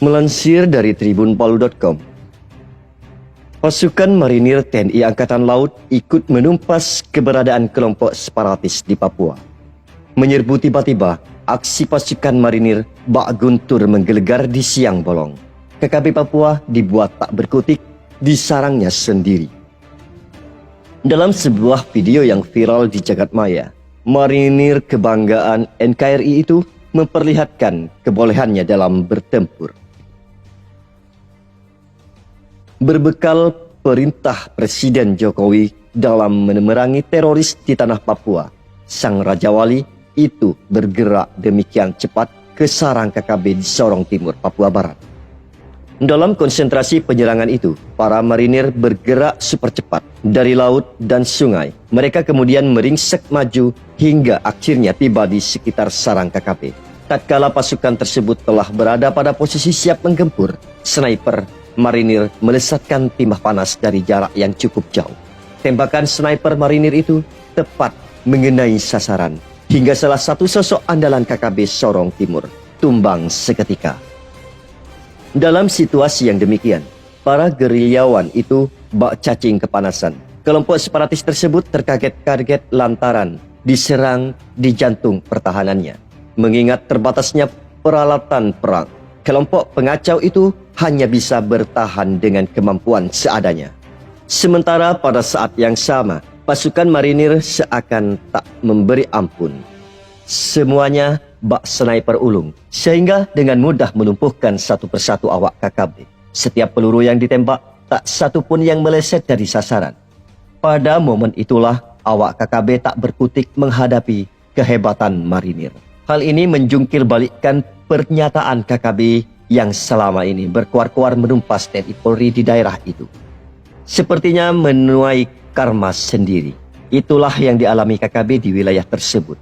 Melansir dari tribunpalu.com, pasukan marinir TNI Angkatan Laut ikut menumpas keberadaan kelompok separatis di Papua. Menyerbu tiba-tiba, aksi pasukan marinir bak guntur menggelegar di siang bolong. KKB Papua dibuat tak berkutik di sarangnya sendiri. Dalam sebuah video yang viral di jagat maya, marinir kebanggaan NKRI itu memperlihatkan kebolehannya dalam bertempur. Berbekal perintah Presiden Jokowi dalam memerangi teroris di tanah Papua, Sang Raja Wali itu bergerak demikian cepat ke sarang KKB di Sorong Timur, Papua Barat. Dalam konsentrasi penyerangan itu, para marinir bergerak super cepat dari laut dan sungai. Mereka kemudian meringsek maju hingga akhirnya tiba di sekitar sarang KKB. Tatkala pasukan tersebut telah berada pada posisi siap menggempur, sniper marinir melesatkan timah panas dari jarak yang cukup jauh. Tembakan sniper marinir itu tepat mengenai sasaran, hingga salah satu sosok andalan KKB Sorong Timur tumbang seketika. Dalam situasi yang demikian, para gerilyawan itu bak cacing kepanasan. Kelompok separatis tersebut terkaget-kaget lantaran diserang di jantung pertahanannya. Mengingat terbatasnya peralatan perang, kelompok pengacau itu hanya bisa bertahan dengan kemampuan seadanya. Sementara pada saat yang sama, pasukan marinir seakan tak memberi ampun. Semuanya bak sniper ulung, sehingga dengan mudah melumpuhkan satu persatu awak KKB. Setiap peluru yang ditembak, tak satu pun yang meleset dari sasaran. Pada momen itulah, awak KKB tak berkutik menghadapi kehebatan marinir. Hal ini menjungkir balikkan pernyataan KKB yang selama ini berkuar-kuar menumpas TNI Polri di daerah itu. Sepertinya menuai karma sendiri. Itulah yang dialami KKB di wilayah tersebut.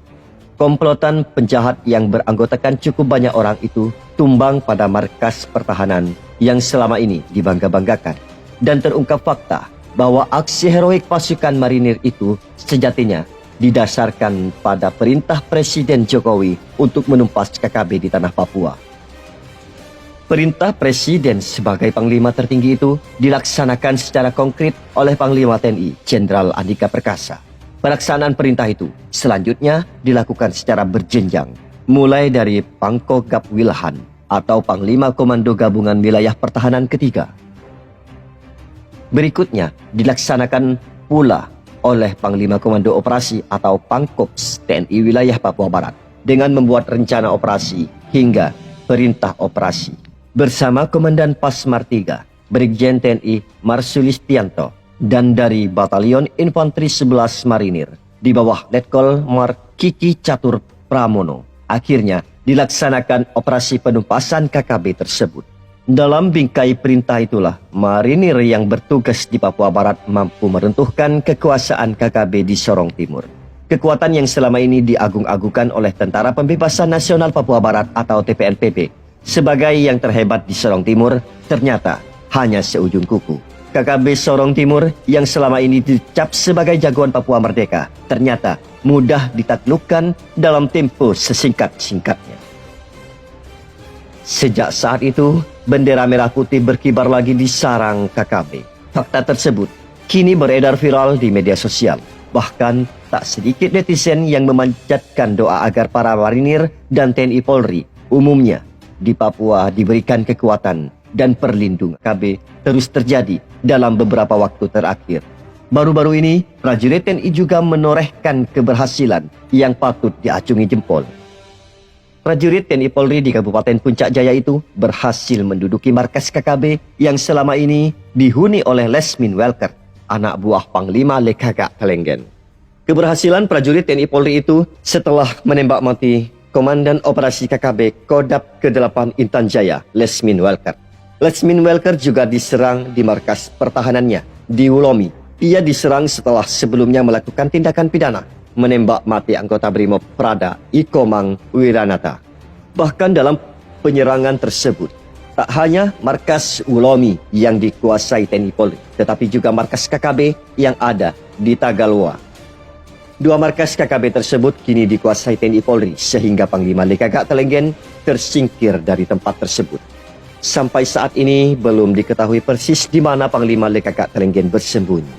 Komplotan penjahat yang beranggotakan cukup banyak orang itu tumbang pada markas pertahanan yang selama ini dibangga-banggakan. Dan terungkap fakta bahwa aksi heroik pasukan marinir itu sejatinya didasarkan pada perintah Presiden Jokowi untuk menumpas KKB di tanah Papua. Perintah Presiden sebagai Panglima tertinggi itu dilaksanakan secara konkret oleh Panglima TNI Jenderal Andika Perkasa. Pelaksanaan perintah itu selanjutnya dilakukan secara berjenjang, mulai dari Pangkogap Wilhan atau Panglima Komando Gabungan Wilayah Pertahanan Ketiga. Berikutnya dilaksanakan pula oleh Panglima Komando Operasi atau Pangkops TNI Wilayah Papua Barat dengan membuat rencana operasi hingga perintah operasi. Bersama Komandan Pasmar 3, Brigjen TNI Marsulistianto, dan dari Batalion Infanteri 11 Marinir, di bawah Letkol Mar Kiki Catur Pramono, akhirnya dilaksanakan operasi penumpasan KKB tersebut. Dalam bingkai perintah itulah, marinir yang bertugas di Papua Barat mampu meruntuhkan kekuasaan KKB di Sorong Timur. Kekuatan yang selama ini diagung-agungkan oleh Tentara Pembebasan Nasional Papua Barat atau TPNPB sebagai yang terhebat di Sorong Timur ternyata hanya seujung kuku. KKB Sorong Timur yang selama ini dicap sebagai jagoan Papua Merdeka ternyata mudah ditaklukkan dalam tempo sesingkat-singkatnya. Sejak saat itu, bendera merah putih berkibar lagi di sarang KKB. Fakta tersebut kini beredar viral di media sosial. Bahkan tak sedikit netizen yang memanjatkan doa agar para marinir dan TNI Polri umumnya di Papua diberikan kekuatan dan perlindungan. KKB terus terjadi dalam beberapa waktu terakhir. Baru-baru ini, prajurit TNI juga menorehkan keberhasilan yang patut diacungi jempol. Prajurit TNI Polri di Kabupaten Puncak Jaya itu berhasil menduduki markas KKB yang selama ini dihuni oleh Lesmin Welker, anak buah Panglima Lekagak Kelenggen. Keberhasilan prajurit TNI Polri itu setelah menembak mati Komandan Operasi KKB Kodap ke-8 Intan Jaya, Lesmin Welker. Lesmin Welker juga diserang di markas pertahanannya di Ulomi. Ia diserang setelah sebelumnya melakukan tindakan pidana, menembak mati anggota Brimob Prada Ikomang Wiranata. Bahkan dalam penyerangan tersebut, tak hanya markas Ulomi yang dikuasai TNI Polri, tetapi juga markas KKB yang ada di Tagalua. Dua markas KKB tersebut kini dikuasai TNI Polri sehingga Panglima Lekagak Kelenggen tersingkir dari tempat tersebut. Sampai saat ini belum diketahui persis di mana Panglima Lekagak Telenggen bersembunyi.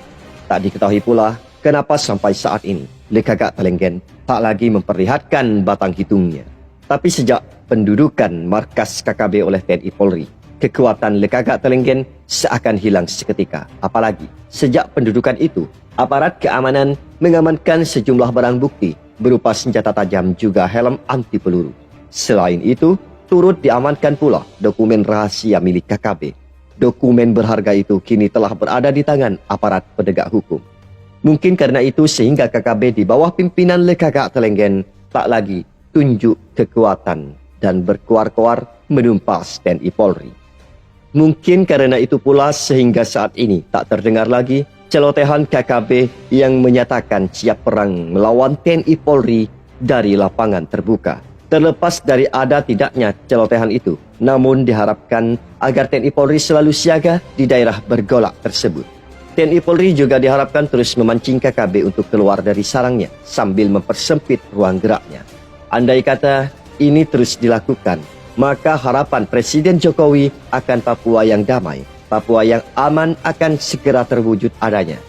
Tak diketahui pula kenapa sampai saat ini Lekagak Telenggen tak lagi memperlihatkan batang hidungnya. Tapi sejak pendudukan markas KKB oleh TNI Polri, kekuatan Lekagak Telenggen seakan hilang seketika. Apalagi sejak pendudukan itu, aparat keamanan mengamankan sejumlah barang bukti berupa senjata tajam juga helm anti peluru. Selain itu, turut diamankan pula dokumen rahasia milik KKB. Dokumen berharga itu kini telah berada di tangan aparat penegak hukum. Mungkin karena itu sehingga KKB di bawah pimpinan Lekagak Telenggen tak lagi tunjuk kekuatan dan berkuar-kuar menumpas TNI Polri. Mungkin karena itu pula sehingga saat ini tak terdengar lagi celotehan KKB yang menyatakan siap perang melawan TNI Polri dari lapangan terbuka. Terlepas dari ada tidaknya celotehan itu, namun diharapkan agar TNI Polri selalu siaga di daerah bergolak tersebut. TNI Polri juga diharapkan terus memancing KKB untuk keluar dari sarangnya sambil mempersempit ruang geraknya. Andai kata ini terus dilakukan, maka harapan Presiden Jokowi akan Papua yang damai, Papua yang aman akan segera terwujud adanya.